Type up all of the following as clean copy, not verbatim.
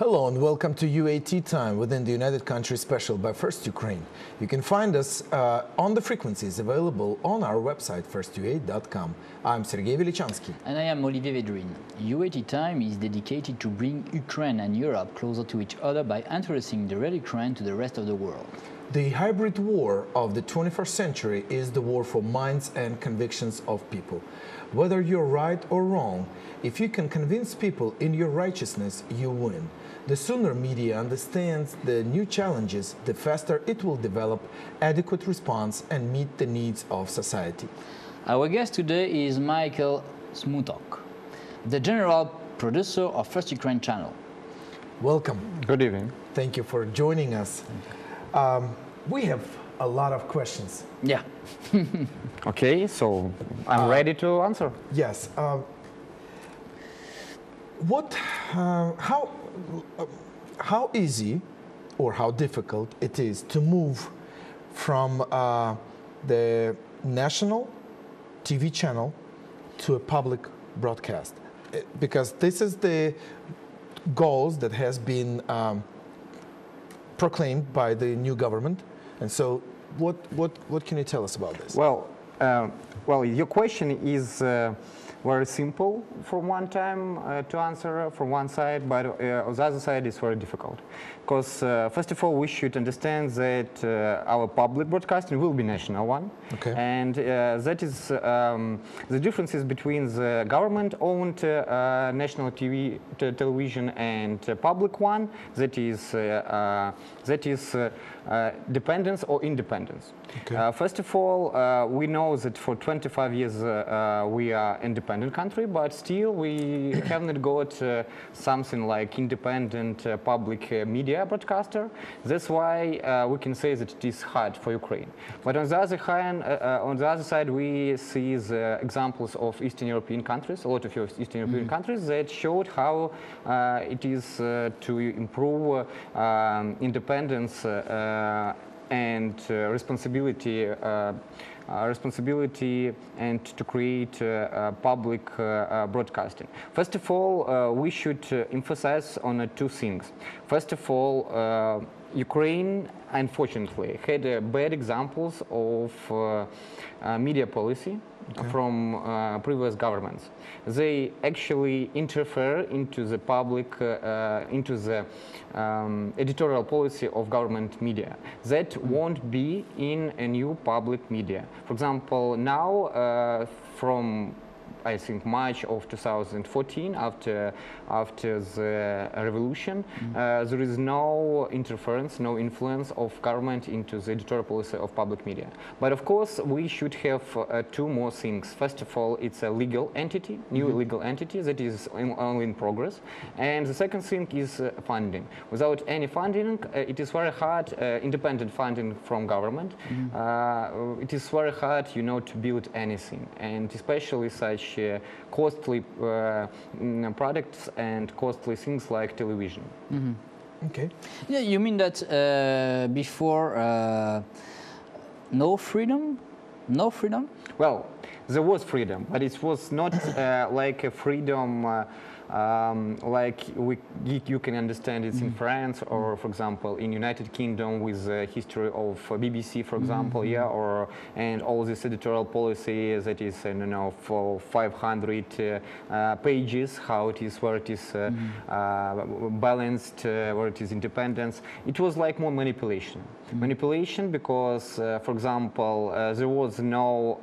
Hello and welcome to UAT Time within the United Countries Special by First Ukraine. You can find us on the frequencies available on our website firstuat.com. I'm Sergey Velichanskiy. And I am Olivier Vedrine. UAT Time is dedicated to bring Ukraine and Europe closer to each other by introducing the real Ukraine to the rest of the world. The hybrid war of the 21st century is the war for minds and convictions of people. Whether you're right or wrong, if you can convince people in your righteousness, you win. The sooner media understands the new challenges, the faster it will develop adequate response and meet the needs of society. Our guest today is Michael Smutok, the general producer of First Ukraine channel. Welcome. Good evening. Thank you for joining us. We have a lot of questions. Yeah. Okay, so I'm ready to answer. Yes. How easy or how difficult it is to move from the national TV channel to a public broadcast? Because this is the goals that has been proclaimed by the new government. And so what can you tell us about this? Well, your question is very simple from one time to answer from one side, but on the other side it's very difficult. Because first of all, we should understand that our public broadcasting will be national one. Okay. And that is the differences between the government-owned national television and public one, that is dependence or independence. Okay. First of all, we know that for 25 years we are independent country, but still we haven't got something like independent public media broadcaster. That's why we can say that it is hard for Ukraine. But on the other hand, on the other side, we see the examples of Eastern European countries, a lot of Eastern European countries that showed how it is to improve independence and responsibility and to create public broadcasting. First of all, we should emphasize on two things. First of all, Ukraine, unfortunately, had bad examples of media policy from previous governments. They actually interfere into the public, into the editorial policy of government media. That won't be in a new public media. For example, now from I think March of 2014, after the revolution, there is no interference, no influence of government into the editorial policy of public media. But of course, we should have two more things. First of all, it's a legal entity, new legal entity that is only in progress. And the second thing is funding. Without any funding, it is very hard, independent funding from government. It is very hard, to build anything, and especially such costly products and costly things like television. Okay. Yeah, you mean that before no freedom? No freedom? Well, there was freedom, but it was not like a freedom like you can understand it in France or, for example, in United Kingdom with the history of BBC, for example, and all this editorial policy that is, for 500 pages, how it is, where it is balanced, where it is independence. It was like more manipulation. Manipulation because, for example, there was no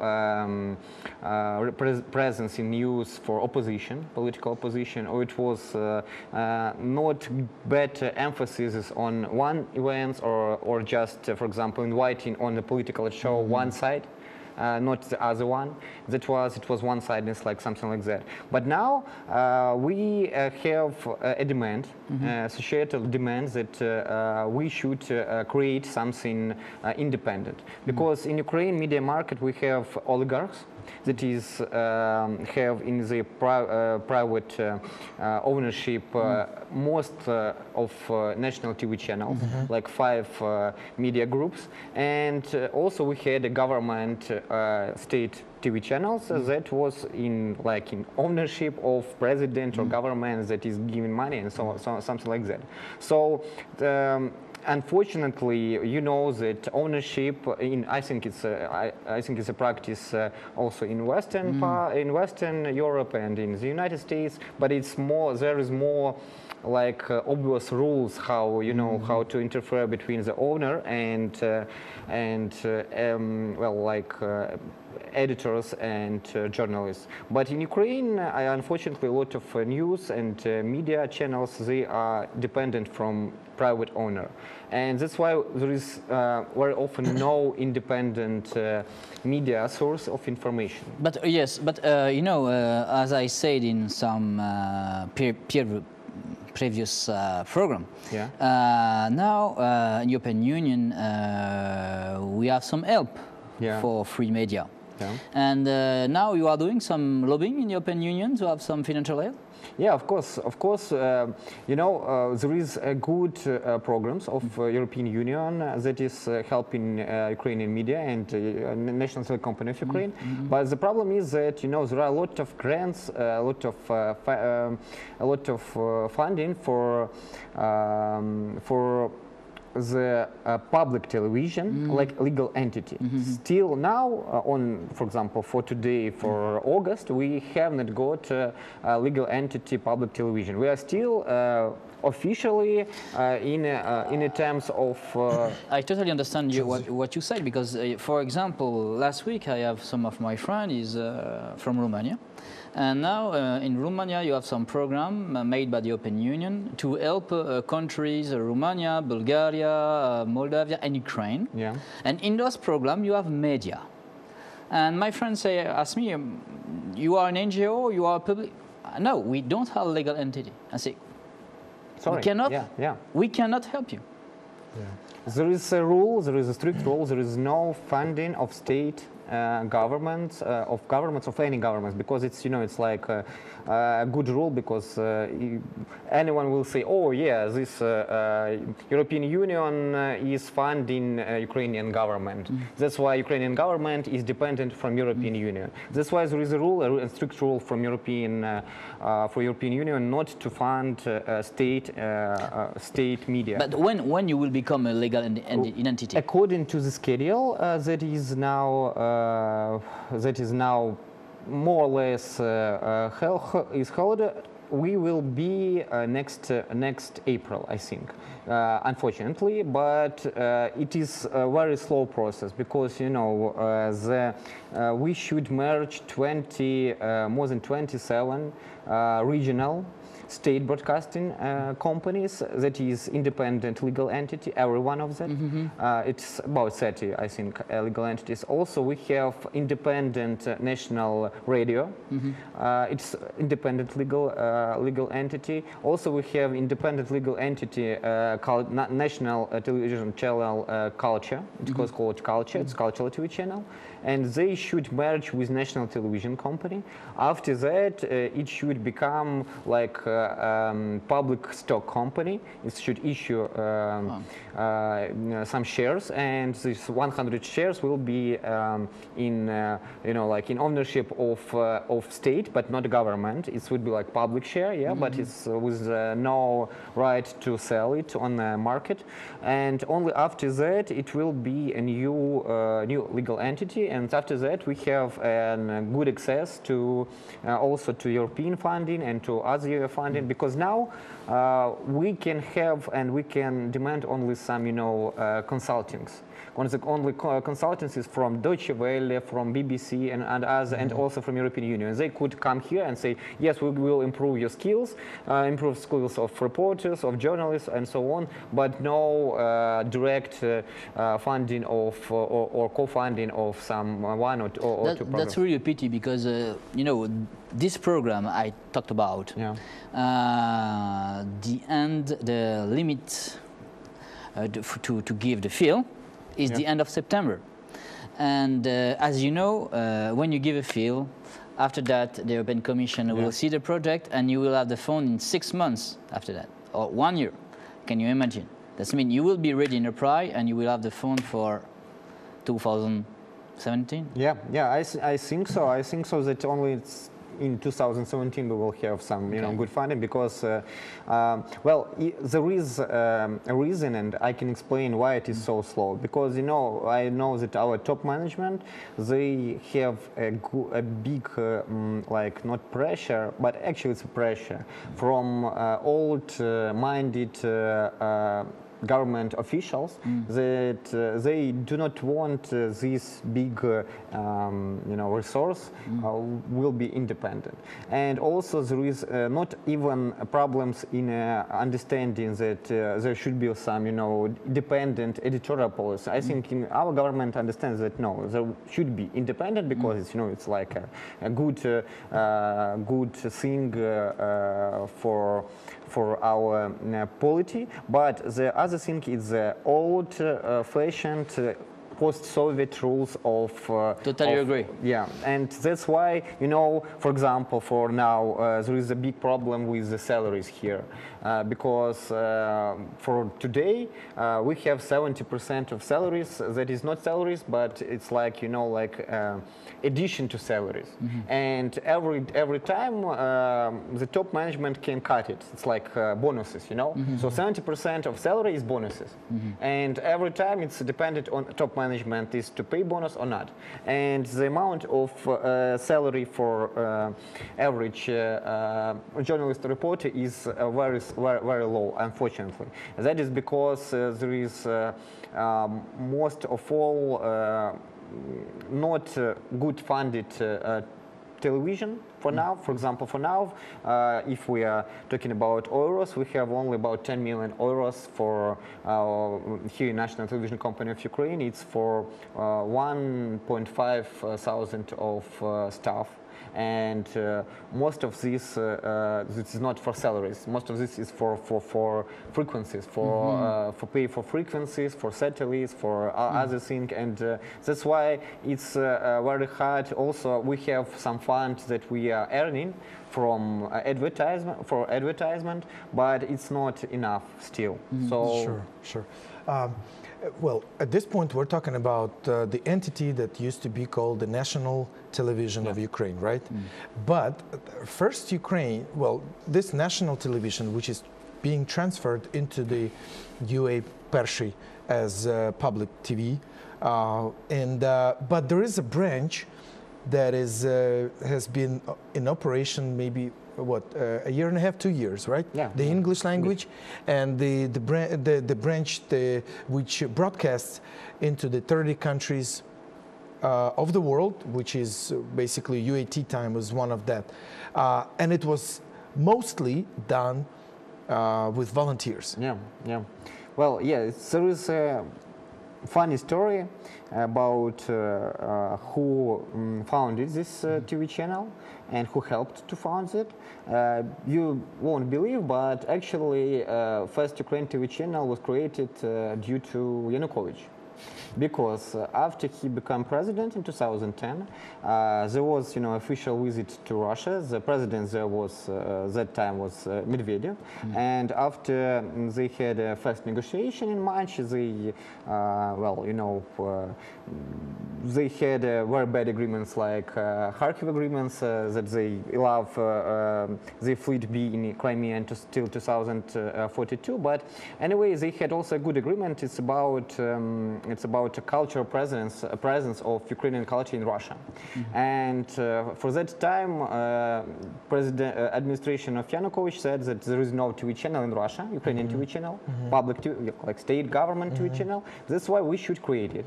presence in news for opposition, political opposition, or it was not better emphasis on one event or just, for example, inviting on the political show one side. Not the other one. It was one-sidedness, like something like that. But now we have a demand, societal demand that we should create something independent. Because in Ukraine media market we have oligarchs that is have in the private ownership most of national TV channels, like 5 media groups, and also we had a government state TV channels that was in ownership of president or government that is giving money and so something like that. So unfortunately, you know that ownership I think it's a practice also in in Western Europe and in the United States, but it's more, there is more like obvious rules how how to interfere between the owner and editors and journalists. But in Ukraine, unfortunately, a lot of news and media channels, they are dependent from private owner, and that's why there is very often no independent media source of information. But yes, but as I said in some previous program, now in European Union we have some help for free media. And now you are doing some lobbying in the European Union to have some financial help? Yeah, of course. There is a good programs of European Union that is helping Ukrainian media and national company of Ukraine. But the problem is that there are a lot of grants, a lot of funding for the public television, like legal entity. Still now, for example, for today, for August, we have not got a legal entity public television. We are still officially in terms of... I totally understand what you said, because, for example, last week I have some of my friends from Romania. And now in Romania you have some program made by the European Union to help countries, Romania, Bulgaria, Moldavia and Ukraine. Yeah. And in those programs you have media. And my friends ask me, you are an NGO, you are a public... No, we don't have a legal entity. I say, sorry, we cannot help you. Yeah. There is a rule, there is a strict rule, there is no funding of state governments, of any governments, because it's it's like a good rule, because anyone will say, oh yeah, this European Union is funding Ukrainian government. That's why Ukrainian government is dependent from European Union. That's why there is a rule, a strict rule from European Union not to fund state media. But when you will become a legal entity? According to the schedule that is now more or less held, we will be next April, I think, unfortunately, but it is a very slow process, because we should merge more than 27 regional state broadcasting companies, that is independent legal entity, every one of them. It's about 30, I think, legal entities. Also, we have independent national radio. It's independent legal entity. Also, we have independent legal entity called National Television Channel Culture. It's called Culture. It's Cultural TV channel. And they should merge with national television company. After that, it should become like public stock company. It should issue some shares, and these 100 shares will be in ownership of state, but not government. It would be like public share, but it's with no right to sell it on the market. And only after that it will be a new legal entity. And after that, we have good access to also to European funding and to other funding, because now we can have and we can demand only some, consultings. Only consultancies from Deutsche Welle, from BBC and others, and also from European Union. They could come here and say, yes, we will improve your skills, improve skills of reporters, of journalists, and so on, but no direct funding of or co-funding of some one or two programs. That's really a pity, because this program I talked about, the limit to give the field is the end of September. And as you know, when you give a field, after that, the European Commission will see the project, and you will have the phone in 6 months after that, or 1 year. Can you imagine? That means you will be ready in a price, and you will have the phone for 2017. Yeah, I think so. I think so that only in 2017 we will have some, good funding, because, well, there is a reason, and I can explain why it is so slow. Because, I know that our top management, they have a big, like, not pressure, but actually it's a pressure from old-minded government officials that they do not want this big resource will be independent. And also there is not even problems in understanding that there should be some independent editorial policy. I think in our government understands that no, there should be independent, because it's it's like a good good thing for our polity. But the other thing is the old-fashioned post-Soviet rules of... Totally agree. Yeah, and that's why, for example, for now, there is a big problem with the salaries here. Because for today, we have 70% of salaries that is not salaries, but it's like, like addition to salaries. And every time, the top management can cut it. It's like bonuses, So 70% of salary is bonuses. And every time it's dependent on top management is to pay bonus or not. And the amount of salary for average journalist reporter is very low, unfortunately. That is because there is most of all not good funded television for now. For example, for now, if we are talking about euros, we have only about 10 million euros for here National Television Company of Ukraine. It's for 1.5 thousand of staff. And most of this is not for salaries. Most of this is for frequencies, for pay for frequencies, for satellites, for other things, and that's why it's very hard. Also, we have some funds that we are earning from advertisement, but it's not enough still. So sure. Well, at this point, we're talking about the entity that used to be called the National Television of Ukraine, right? But first Ukraine, well, this national television, which is being transferred into the UA Pershi as public TV, but there is a branch that is has been in operation maybe a year and a half, 2 years, right? Yeah. The English language and the branch which broadcasts into the 30 countries of the world, which is basically UAT time was one of that, and it was mostly done with volunteers. Yeah. Well, there is a funny story about who founded this TV channel and who helped to found it. You won't believe, but actually first Ukraine TV channel was created due to Yanukovych. Because after he became president in 2010, there was official visit to Russia. The president there was that time was Medvedev, and after they had a first negotiation in March, they they had very bad agreements like Kharkiv agreements that they allow the fleet be in Crimea until 2042. But anyway, they had also a good agreement. It's about a cultural presence of Ukrainian culture in Russia. And for that time, administration of Yanukovych said that there is no TV channel in Russia, Ukrainian TV channel, public TV, like state government TV channel. That's why we should create it.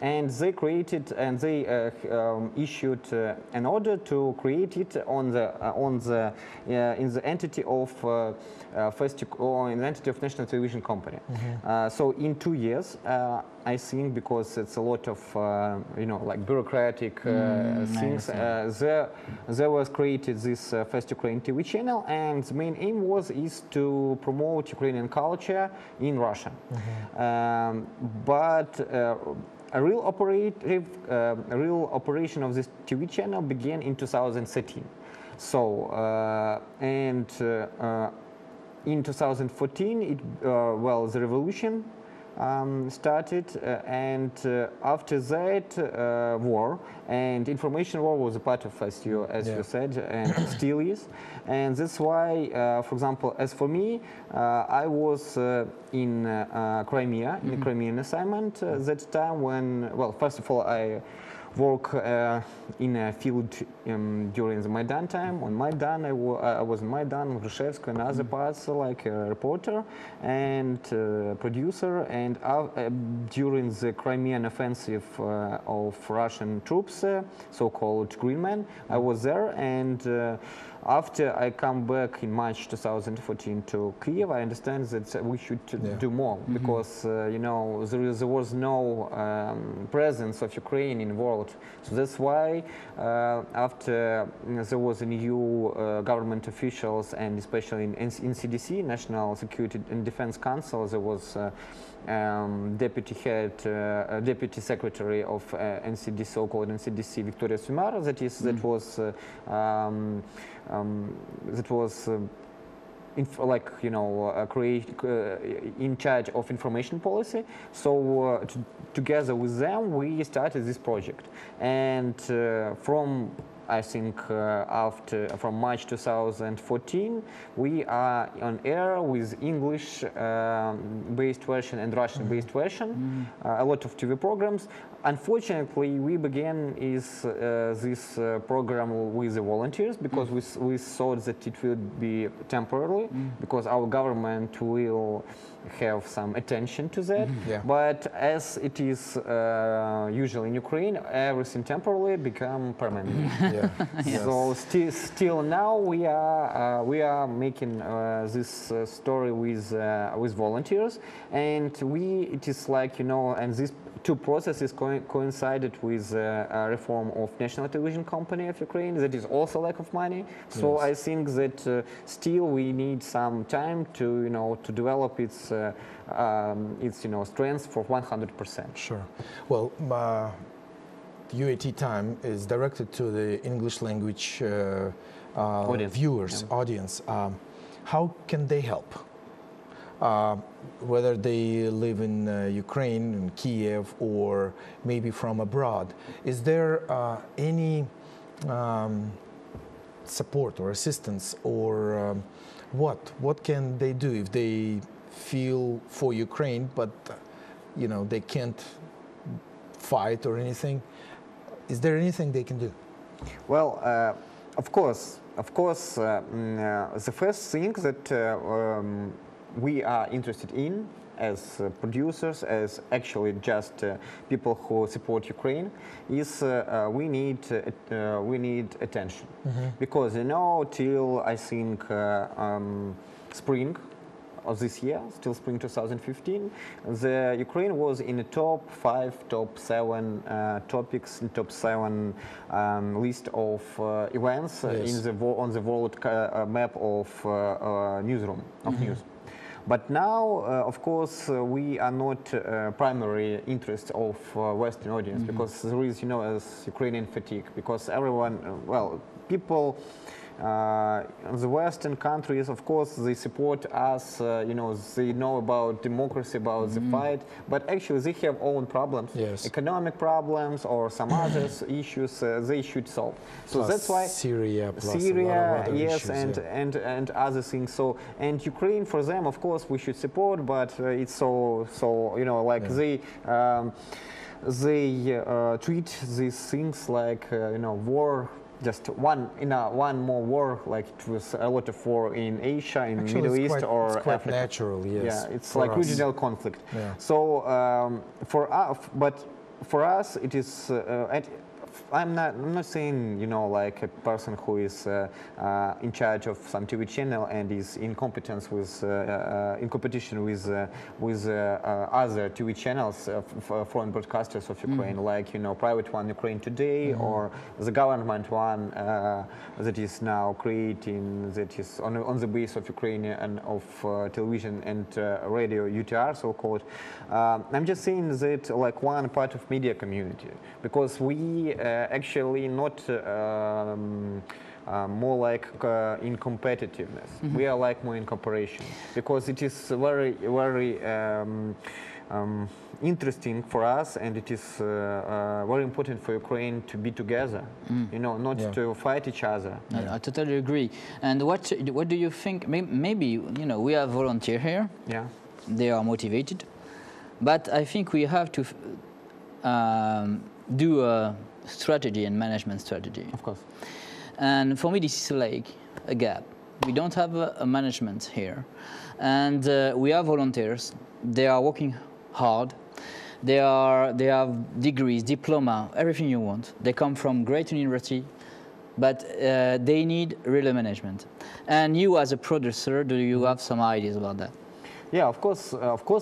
And they created and they issued an order to create it in the entity of in the entity of National Television Company. So in 2 years, I think, because it's a lot of like bureaucratic things, there was created this first Ukraine TV channel, and the main aim is to promote Ukrainian culture in Russia. But a real operation of this TV channel began in 2013. So in 2014, the revolution started, and after that, war and information war was a part of, as you said, and still is. And that's why, for example, as for me, I was in Crimea, in the Crimean assignment that time when, well, first of all, I work in a field during the Maidan time. On Maidan, I was in Maidan, Grushevsk, and other parts, like a reporter and producer. And during the Crimean offensive of Russian troops, so-called Green Men, I was there. And after I come back in March 2014 to Kiev, I understand that we should do more, because you know, there was no presence of Ukraine in the world. So that's why after there was a new government officials, and especially in NCDC, National Security and Defense Council, there was deputy secretary of NCDC, so-called NCDC, Victoria Sumar. That was like, you know, in charge of information policy. So together with them, we started this project. And from, I think, from March 2014, we are on air with English-based version and Russian-based version, a lot of TV programs. Unfortunately, we began this program with the volunteers, because we thought that it would be temporarily, because our government will have some attention to that. But as it is usually in Ukraine, everything temporarily become permanent. So still now we are making this story with volunteers, and it is like, you know, and these two processes coincided with a reform of national television company of Ukraine. That is also lack of money. So I think that still we need some time to, you know, to develop its you know, strength for 100%. Sure. Well, UAT time is directed to the English language audience. How can they help? Whether they live in Ukraine, in Kiev, or maybe from abroad, is there any support or assistance, or what can they do if they feel for Ukraine, but you know, they can't fight or anything? Is there anything they can do? Well, of course, the first thing that we are interested in as producers, as actually just people who support Ukraine, is we need attention, because, you know, till I think spring of this year, still spring 2015, the Ukraine was in the top 5, top 7 topics, in top 7 list of events in the on the world map of newsroom of news. But now, of course, we are not primary interest of Western audience, because there is, you know, as Ukrainian fatigue, because everyone, well, people the Western countries, of course, they support us, you know, they know about democracy, about the fight, but actually they have own problems, economic problems or some other issues they should solve. So plus that's why Syria, yes, issues, and other things. So, and Ukraine, for them, of course, we should support, but it's so you know, like they treat these things like you know, war. Just one more war, like it was a lot of war in Asia, in actually, Middle East, or it's quite Africa. Natural, yes. Yeah, it's like regional conflict. So for us, but for us, it is. I'm not saying, you know, like a person who is in charge of some TV channel and is in competence with in competition with other TV channels, foreign broadcasters of Ukraine, like, you know, private one Ukraine Today, or the government one that is now creating, that is on the base of Ukrainian of television and radio UTR, so-called. I'm just saying that like one part of media community, because we actually not more like in competitiveness. We are like more in cooperation, because it is very, very interesting for us, and it is very important for Ukraine to be together, you know, not to fight each other. I totally agree. And what do you think? Maybe, you know, we have volunteers here. Yeah. They are motivated, but I think we have to do a strategy and management strategy. Of course. And for me, this is like a gap. We don't have a management here, and we have volunteers. They are working hard. They have degrees, diploma, everything you want. They come from great university, but they need real management. And you, as a producer, do you have some ideas about that? Yeah, of course.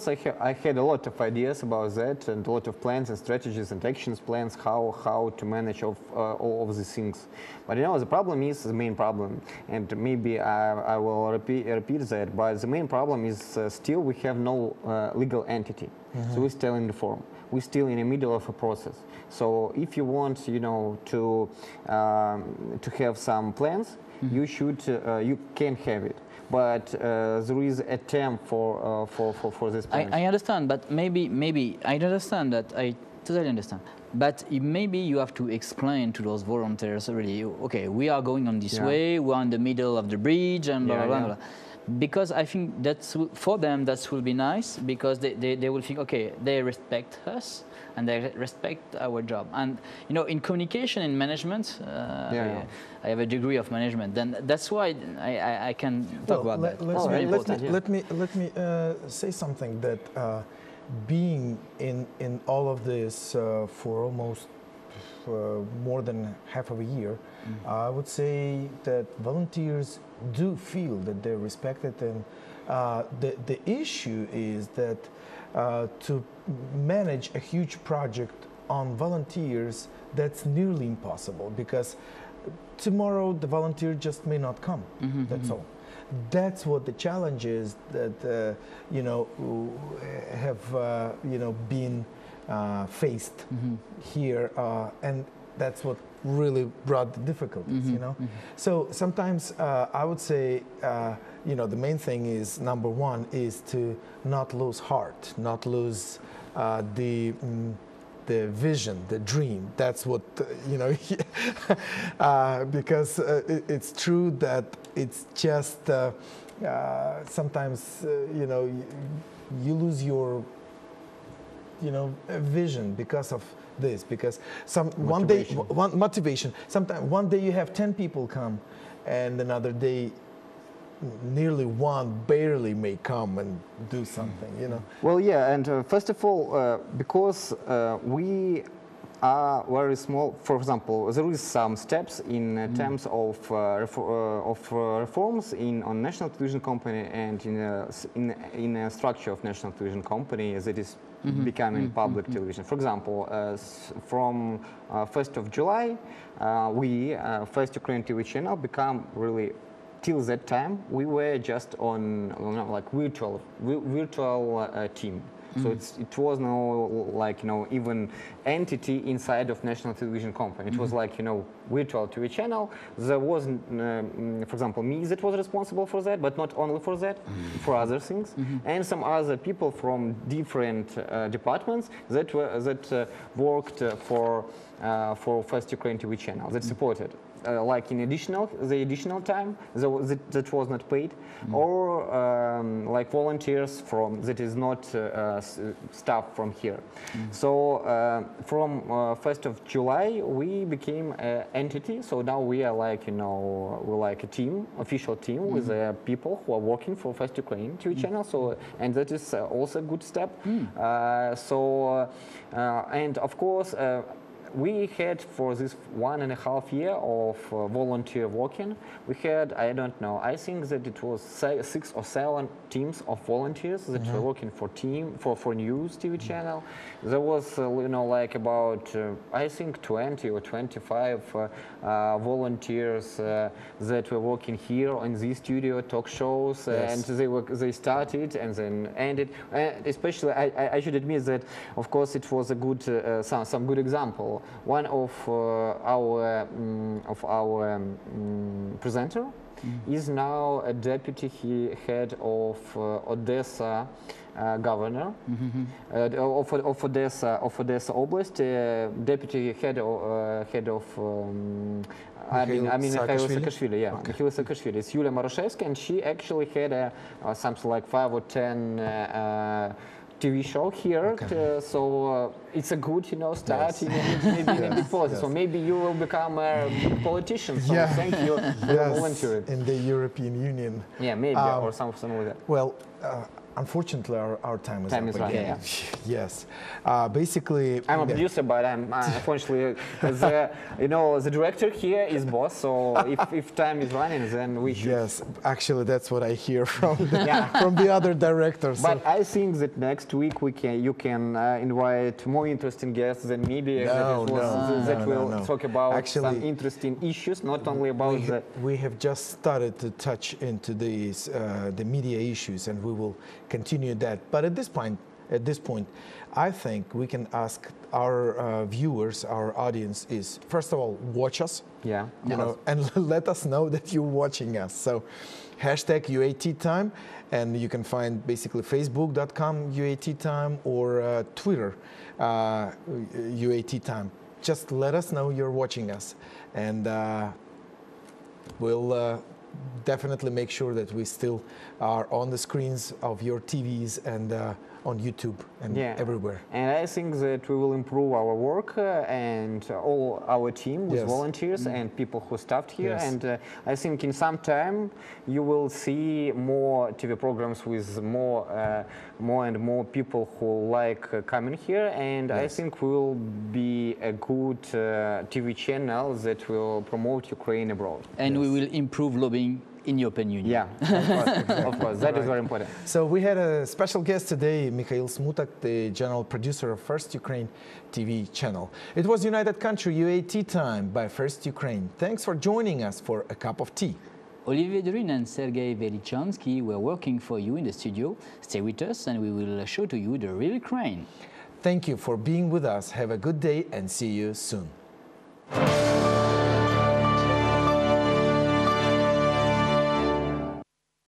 I had a lot of ideas about that, and a lot of plans and strategies and actions plans how to manage all of these things. But you know, the problem is the main problem, and maybe I will repeat that. But the main problem is still we have no legal entity, so we're still in the form. We're still in the middle of a process. So if you want, you know, to have some plans, you should you can have it. But there is a term for this plan. I understand, but maybe I understand that. I totally understand. But maybe you have to explain to those volunteers really, okay, we are going on this way, we're in the middle of the bridge, and blah, blah, blah. Because I think that's, for them, that will be nice, because they will think, okay, they respect us, and they respect our job. And, you know, in communication and management, I have a degree of management. Then that's why I can talk about that. Let me say something, that being in all of this for almost more than half of a year, I would say that volunteers do feel that they're respected, and the issue is that to manage a huge project on volunteers, that's nearly impossible, because tomorrow the volunteer just may not come. That's all. That's what the challenge is, that you know, have you know, been faced here, and that's what really brought the difficulties, you know. So sometimes I would say, you know, the main thing is, number one, is to not lose heart, not lose the vision, the dream. That's what, you know, because it's true that it's just sometimes, you know, you lose your, you know, vision because of this, because one motivation. Sometimes one day you have 10 people come, and another day nearly one barely may come and do something, you know. Well, yeah, and first of all, because we are very small. For example, there is some steps in terms of reforms on national television company, and in a structure of national television company that is becoming public television. For example, from 1st of July, we, First Ukraine TV channel, become really, till that time, we were just on, you know, like virtual team. So it was no, like, you know, even entity inside of national television company. It was like, you know, virtual TV channel. There wasn't, for example, me that was responsible for that, but not only for that, for other things, and some other people from different departments that worked for First Ukraine TV channel, that supported. Like in the additional time that was not paid, or like volunteers from that is not staff from here. So from 1st of July we became an entity. So now we are like, you know, we're like a team, official team with people who are working for First Ukraine TV channel. So, and that is also a good step. And of course, we had for this 1.5 years of volunteer working, we had, I don't know, I think that it was 6 or 7 teams of volunteers that were working for news TV channel. There was, you know, like about, I think 20 or 25 volunteers that were working here in this studio, talk shows, and they started and then ended. Especially, I should admit that, of course, it was a good, some good example. One of our presenter is now a deputy head of Odessa governor of Odessa Oblast, deputy head of Mikhail Saakashvili, yeah, okay. Mikhail Saakashvili. It's Yulia Marushevsky, and she actually had something like 5 or 10 TV show here, okay. So it's a good, you know, start in a big process. So maybe you will become a politician. So thank you for volunteering in the European Union. Yeah, maybe or something like that. Well. Unfortunately, our time is up right. again. Yes. Basically, I'm a producer, but I'm unfortunately, you know, the director here is boss. So if time is running, then we should. Yes, actually, that's what I hear from the other directors. But I think that next week you can invite more interesting guests than maybe that will talk about some interesting issues, not only about we have just started to touch into these the media issues, and we will continue that. But at this point, I think we can ask our viewers, our audience, is first of all watch us, you know, and let us know that you're watching us. So, hashtag UAT time, and you can find basically Facebook.com UAT time or Twitter UAT time. Just let us know you're watching us, and we'll definitely make sure that we still are on the screens of your TVs and on YouTube and everywhere. And I think that we will improve our work and all our team with volunteers and people who staffed here. And I think in some time you will see more TV programs with more and more people who like coming here. And I think we will be a good TV channel that will promote Ukraine abroad. And we will improve lobbying in European Union. Yeah, of course, of course. That is very important. So we had a special guest today, Mikhail Smutok, the general producer of First Ukraine TV channel. It was United Country UAT time by First Ukraine. Thanks for joining us for a cup of tea. Olivier Vedrine and Sergey Velichanskiy were working for you in the studio. Stay with us and we will show to you the real Ukraine. Thank you for being with us. Have a good day and see you soon.